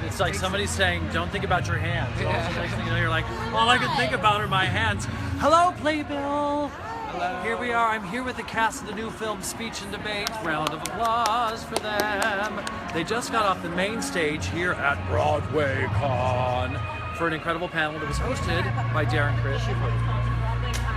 It's like somebody saying, "Don't think about your hands." Yeah. Next thing you know, you're like, "All I can think about are my hands." Hello, Playbill. Hello. Here we are. I'm here with the cast of the new film Speech and Debate. Round of applause for them. They just got off the main stage here at BroadwayCon for an incredible panel that was hosted by Darren Criss.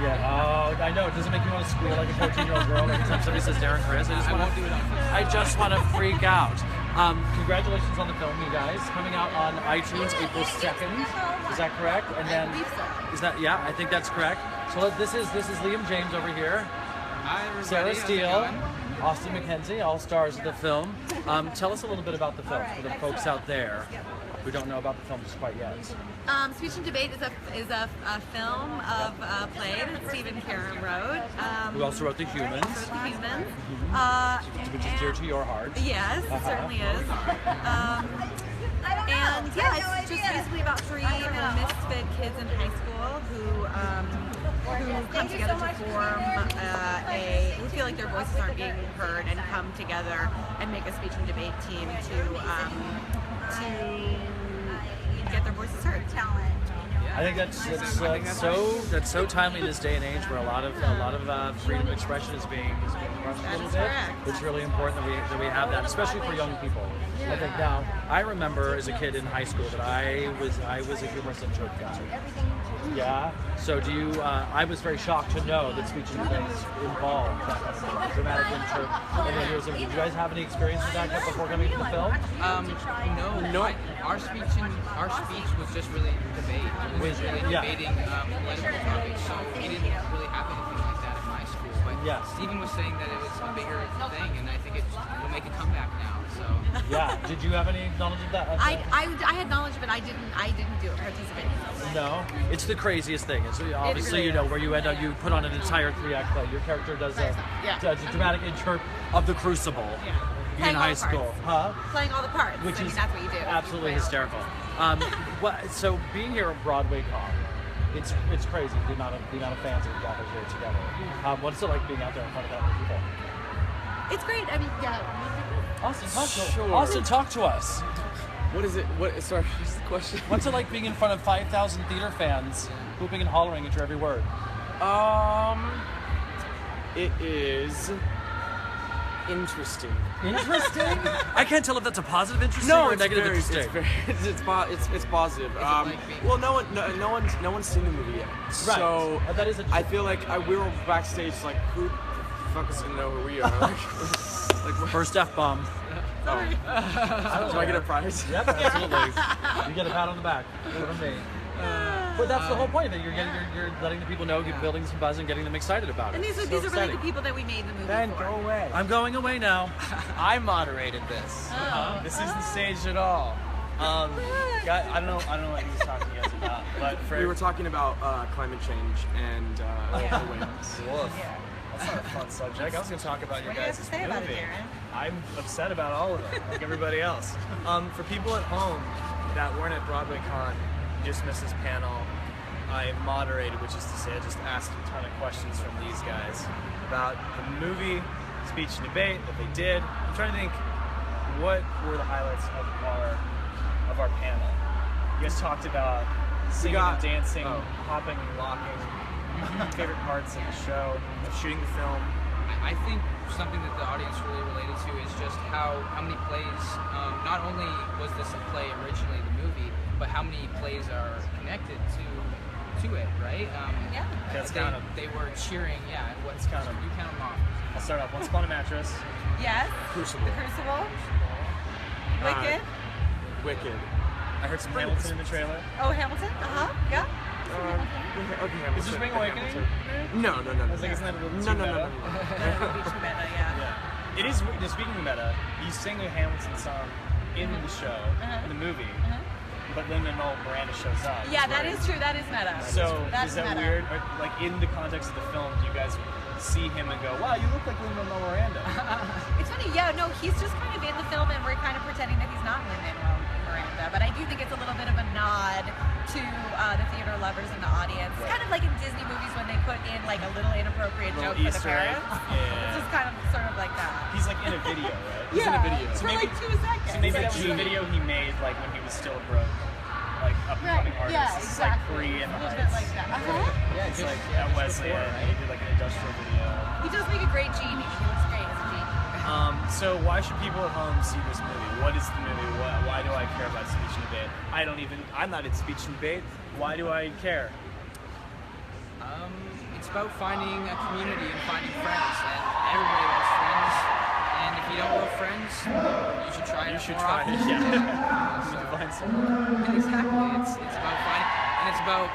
Yeah. Oh, I know. It doesn't make you want to squeal like a 14-year-old girl every time somebody says Darren Criss. I just want to freak out. Congratulations on the film, you guys. Coming out on iTunes April 2nd. Is that correct? And then is that I think that's correct. So this is Liam James over here. Hi, everybody. Sarah Steele, Austin McKenzie, all stars of the film. Tell us a little bit about the film for the folks out there who don't know about the film just quite yet. Speech and Debate is a film of a play that Stephen Caron wrote. Who also wrote The Humans. Which is dear to your heart. Yes, it certainly is. And yeah, it's just basically about three misfit kids in high school who come together to form who feel like their voices aren't being heard and come together and make a speech and debate team to get their voices heard. I think that's so timely in this day and age where a lot of freedom of expression is being crushed a little bit. It's really important that we have that, especially for young people. I think now I remember as a kid in high school that I was a humorous intro guy. Yeah. So do you? I was very shocked to know that speech and debate involved that kind of dramatic intro. Did you guys have any experience with that before coming to the film? No. Our speech was just really debate. It was really debating political topics. So we didn't really have anything like that in my school. But Stephen was saying that it was a bigger thing, and I think it will make a comeback now. So yeah. Did you have any knowledge of that? I had knowledge of it. I didn't participate. No, it's the craziest thing. It's obviously really where you end up, you put on an entire 3-act play. Your character does a dramatic intro of the Crucible in high school, Playing all the parts, which is that's what you do. Absolutely hysterical. So being here at BroadwayCon, it's crazy the amount of fans that are gathered here together. What's it like being out there in front of that many people? It's great. I mean, Austin, talk to us. what is it? Sorry, what's the question? What's it like being in front of 5,000 theater fans, whooping and hollering at your every word? It is interesting. Interesting? I can't tell if that's a positive interesting or a negative interesting. It's positive. Well, no one's seen the movie yet. Right. So that is I feel like we were backstage like, who the fuck is gonna know who we are? First F-bomb. Do I get a prize? Yep, absolutely. You get a pat on the back from me. But that's the whole point of it. You're letting the people know, you're building some buzz and getting them excited about it. And these are really the people that we made the movie Ben, for. go away. I'm going away now. I moderated this. This isn't staged at all. I don't know what he was talking to us about, but We were talking about climate change and the winds. That's not a fun subject. I was going to talk about your guys' say about it, movie. Darren? I'm upset about all of it, like everybody else. For people at home that weren't at BroadwayCon, just missed this panel, I moderated, which is to say I just asked a ton of questions from these guys about the movie, speech and debate, what they did. I'm trying to think, what were the highlights of our panel? You guys talked about singing and dancing, hopping and locking, favorite parts of the show, of shooting the film. I think something that the audience really related to is just how many plays, not only was this a play originally, the movie, but how many plays are connected to it, right? Let's count them. They were cheering, Let's count them. You count them off. I'll start off. Once Upon a Mattress. Yes. Crucible. The Crucible. Wicked. Wicked. I heard some Hamilton in the trailer. Oh, Hamilton. Yeah. Is this Spring Awakening? No. I was like, isn't that a little too meta? It is. Speaking of meta, you sing a Hamilton song in the show, in the movie, but then Miranda shows up. Yeah, that is true. That is meta. So That's is that meta. weird? Or, like in the context of the film, do you guys see him and go, "Wow, you look like Lin-Manuel Miranda"? It's funny. Yeah, no, he's just kind of in the film, and we're kind of pretending that he's not Lin-Manuel Miranda. But I do think it's a little bit of a nod to the theater lovers in the audience. It's kind of like in Disney movies when they put in like a little inappropriate Little joke Easter for the egg. parents. Yeah. It's just kind of sort of like that. He's like in a video, right? He's in a video. For like 2 seconds. So maybe that was a video he made like when he was still a broke, like up-and-coming artist. Yeah, It's like exactly. free in the A little Heights. bit like that. Yeah, it's like at Wesleyan. He did like an industrial video. He does make a great genie. He looks great as a genie. So why should people at home see this movie? What is the movie? Why do I care about speech and debate? I'm not in speech and debate. Why do I care? It's about finding a community and finding friends, and everybody loves friends. And if you don't love friends, you should try it. You should more try often. it. Yeah. You should find someone. Exactly. It's about finding, and it's about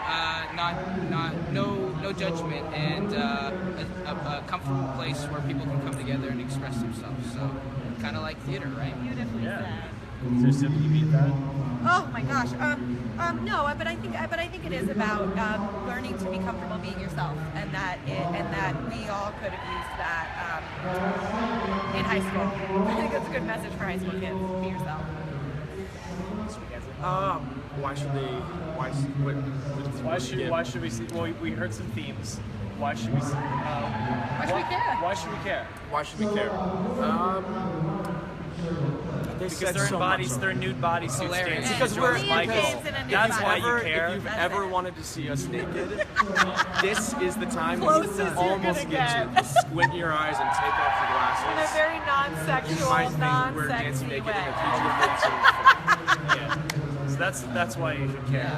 no judgment and a comfortable place where people can come together and express themselves. So kind of like theater, right? Beautifully Yeah. said. Is there something you mean that? Oh my gosh. No, but I think it is about learning to be comfortable being yourself, and that we all could have used that in high school. I think that's a good message for high school kids. Be yourself. Why should we see? Well, we heard some themes. Why should we see? Why should we care? Why should we care? Why should we care? Because they're in nude bodysuits Hilarious. dancing. Because to we're George Michael. kids in a nude That's body. why you care. If you've That's ever it. wanted to see us naked, this is the time Closest you you're almost gonna get get. to squint your eyes and take off your In a glasses. very You non-sexual, might think we're dancing non-sexy naked way. in a PG-13 film. Yeah. So that's why you should care.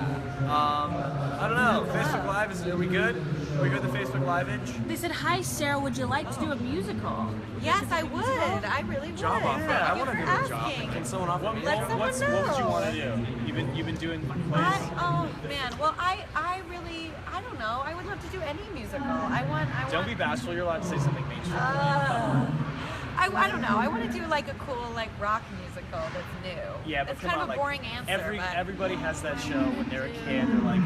I don't know. Facebook Live are we good? Are we good with the Facebook Live inch? They said, "Hi, Sarah. Would you like to do a musical?" Yes, I would. I really would. Job offer. Yeah, I want to do a job. asking. Can someone offer me a Let job? someone What would you know. want to do? You've been doing plays. Oh man, well I really, I don't know. I would love to do any musical. I want. Don't be bashful. You're allowed to say something mainstream. I don't know. I want to do like a cool like rock musical that's new. Yeah, but it's come kind on, of a like, boring answer. but... everybody has that show when they're a kid. They're like,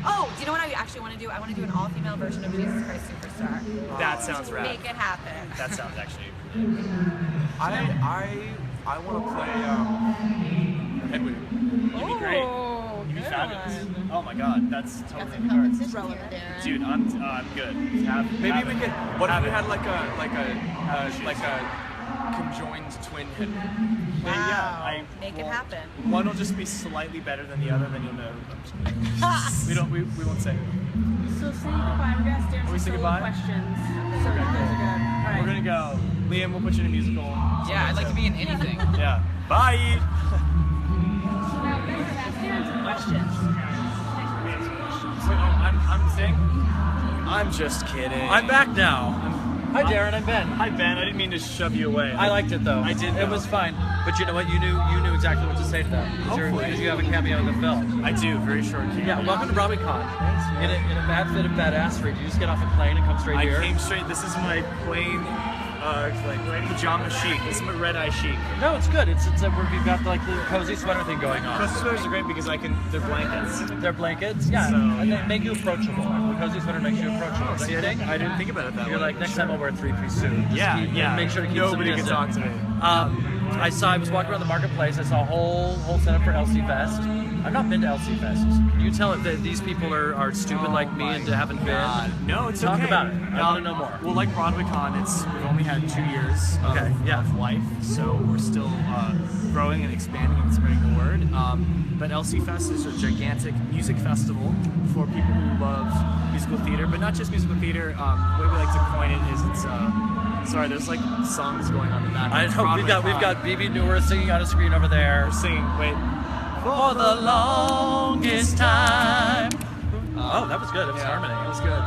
Oh, do you know what I actually want to do? I want to do an all-female version of Jesus Christ Superstar. that sounds rad. Make it happen. That sounds actually. I want to play Hedwig. You'd be great. Oh, You'd be good fabulous. one. Oh my god, that's totally Got in some the cards. competition here. Dude, I'm good. Maybe we could. What if we had like a conjoined twin Hedwig? Wow. Yeah, Make it happen. One will just be slightly better than the other, then you'll know. I'm just kidding. we won't say. So say goodbye. We're gonna ask Darren we some say solo goodbye? questions. So those are good. All right. We're gonna go. Liam, we'll put you in a musical. Yeah, I'd like to be in anything. Yeah. Bye. Now we're gonna ask Darren some questions. Wait, I'm saying. I'm just kidding. I'm back now. Hi, Darren. I'm Ben. Hi Ben. I didn't mean to shove you away. I liked it though. I did, It though. was fine. But you know what? You knew exactly what to say to them Hopefully. because you have a cameo in the film. I do. Very short. Yeah. Welcome to BroadwayCon. In a mad fit of badassery, do you just get off a plane and come straight I here? came straight. This is my plain, like pajama chic. This is my red eye chic. No, it's good. It's we've got like the cozy sweater thing going on. Cozy sweaters are great because they're blankets. They're blankets, yeah, So, and yeah. they make you approachable. The cozy sweater makes you approachable. See, I didn't think about it that way. You're like, next time I'll wear a three-piece suit. Just Yeah, keep- yeah. Make sure to keep Nobody some can distance. talk to me. I was walking around the marketplace. I saw a whole setup for LC Fest. I've not been to LC Fest. Can you tell it that these people are stupid like me and haven't been? No, it's Talk okay. about it. I want to know more. Well, like BroadwayCon, we've only had 2 years of life, so we're still growing and expanding and spreading the word. But LC Fest is a gigantic music festival for people who love musical theater, but not just musical theater. The way we like to coin it is sorry, there's like songs going on in the back. I It's know we've got BroadwayCon. BB Newer singing on a screen over there. We're singing. Wait. For the longest time. Oh, that was good. It was harmony. It was good.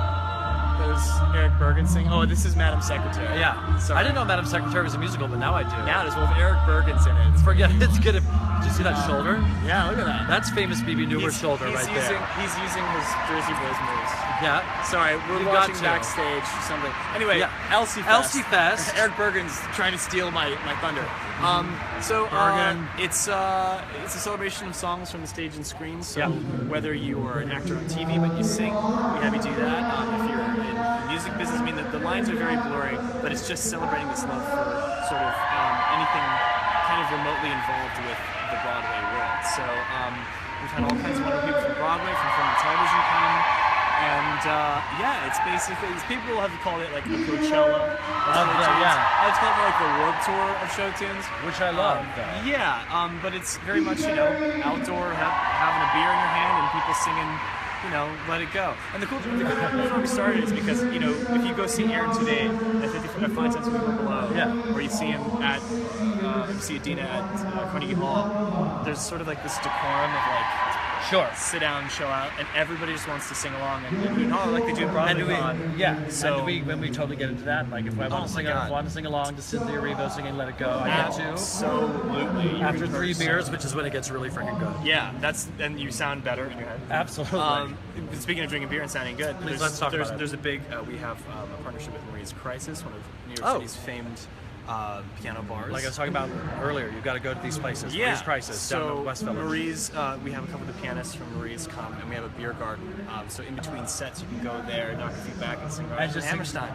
There's Eric Bergen singing. Oh, this is Madam Secretary. Yeah. Sorry. I didn't know Madam Secretary was a musical, but now I do. Now there's Eric Bergen's in it. Forget it. It's good. Did you see that shoulder? Yeah, look at that. That's famous BB Newer shoulder right there. He's using his Jersey Boys moves. Yeah. Sorry, we're You've got watching to. backstage something. Anyway, Yeah. LC Fest. LC Fest. Eric Bergen's trying to steal my thunder. Bergen. It's a celebration of songs from the stage and screen. So Yeah. whether you are an actor on TV but you sing, we have you do that. If you're in the music business, I mean the lines are very blurry, but it's just celebrating this love for sort of anything kind of remotely involved with the Broadway world. So We've had all kinds of wonderful people from Broadway, from film and television come. And yeah, it's basically, people have called it like a Coachella. It's called like the Warped Tour of show tunes. Which I love. But it's very much, outdoor, having a beer in your hand and people singing, Let It Go. And the cool thing before we started is because, if you go see Aaron today at 5 Cents Below, or you see him at, you see Adina at Carnegie Hall, there's sort of like this decorum of like, sit down, chill out, and everybody just wants to sing along and like they do at BroadwayCon. So when we totally get into that, like if I want to sing along to Cynthia Erivo singing "Let It Go," I get to. Absolutely. After 3 beers, which is when it gets really freaking good. Yeah, and you sound better in your head. Absolutely. Speaking of drinking beer and sounding good, let's talk about it. There's a big. We have a partnership with Marie's Crisis, one of New York City's famed piano bars. Like I was talking about earlier, you've got to go to these places. Yeah. Marie's Crisis down in West Village. Marie's, we have a couple of the pianists from Marie's come, and we have a beer garden. So in between sets, you can go there, knock a few back, and sing And just Hammerstein.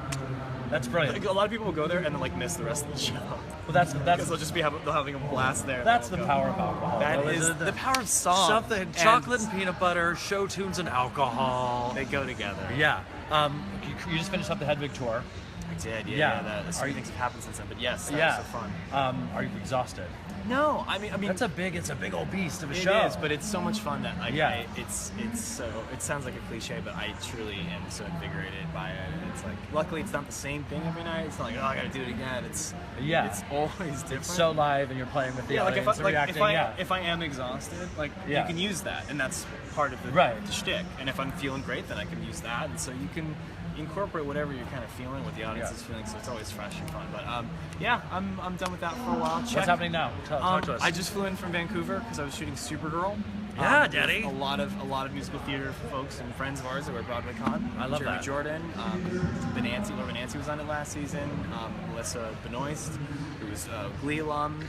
That's brilliant. A lot of people will go there and then like miss the rest of the show. Well, that's because they'll just be having a blast there. That's the power of alcohol. That is the power of song. Something chocolate and peanut butter, show tunes and alcohol. They go together. Yeah. You just finished up the Hedwig tour. I did. Yeah. So many things have happened since then, but yes, that was so fun. Are you exhausted? No, I mean, it's a big old beast of a show. It is, but it's so much fun that it's so. It sounds like a cliche, but I truly am so invigorated by it. And it's like, luckily, it's not the same thing every night. It's not like, I got to do it again. It's always different. It's so live, and you're playing with the audience, if I am exhausted, you can use that, and that's part of the shtick. And if I'm feeling great, then I can use that, and so you can incorporate whatever you're kind of feeling, what the audience is feeling, so it's always fresh and fun. But I'm done with that for a while. What's happening now? Talk to us. I just flew in from Vancouver because I was shooting Supergirl. Daddy. A lot of musical theater folks and friends of ours that were at BroadwayCon. I love Jeremy that. Jordan, Laura Benanti was on it last season. Melissa Benoist, who was Glee alum.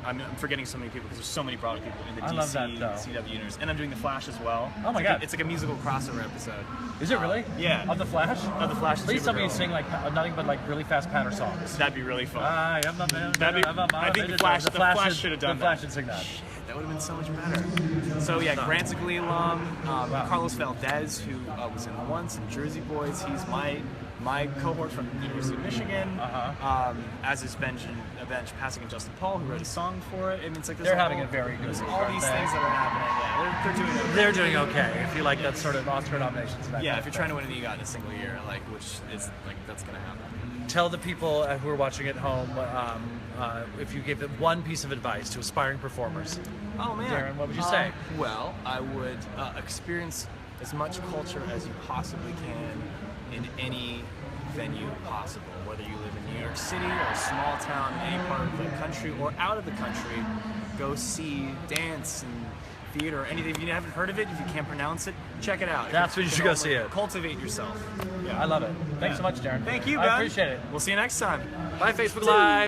I'm forgetting so many people because there's so many Broadway people in the DC, CW universe, and I'm doing The Flash as well. Oh my God! It's like a musical crossover episode. Is it really? Yeah. Of The Flash? Of The Flash. Please tell me you sing like nothing but like really fast patter songs. That'd be really fun. I am a man. I think The Flash should have done that. The Flash should sing that. That would have been so much better. So yeah, Grant's a Glee alum. Carlos Valdez, who was in Once and Jersey Boys, he's my cohort from the University of Michigan, as is Bench Passing and Justin Paul, who wrote a song for it. I mean, it's like they're having a very good week. All these things that are happening, they're doing okay. They're doing okay. If you like that sort of Oscar nominations. If you're trying to win an EGOT in a single year, which is that's gonna happen. Tell the people who are watching at home if you gave them one piece of advice to aspiring performers. Oh man, Darren, what would you say? Well, I would experience as much culture as you possibly can in any venue possible, whether you live in New York City or a small town in any part of the country or out of the country. Go see dance and theater or anything. If you haven't heard of it, if you can't pronounce it, check it out. That's when you should go see it. Cultivate yourself. I love it. Thanks so much, Darren. Thank you, Ben. I appreciate it. We'll see you next time. Bye, Facebook Live.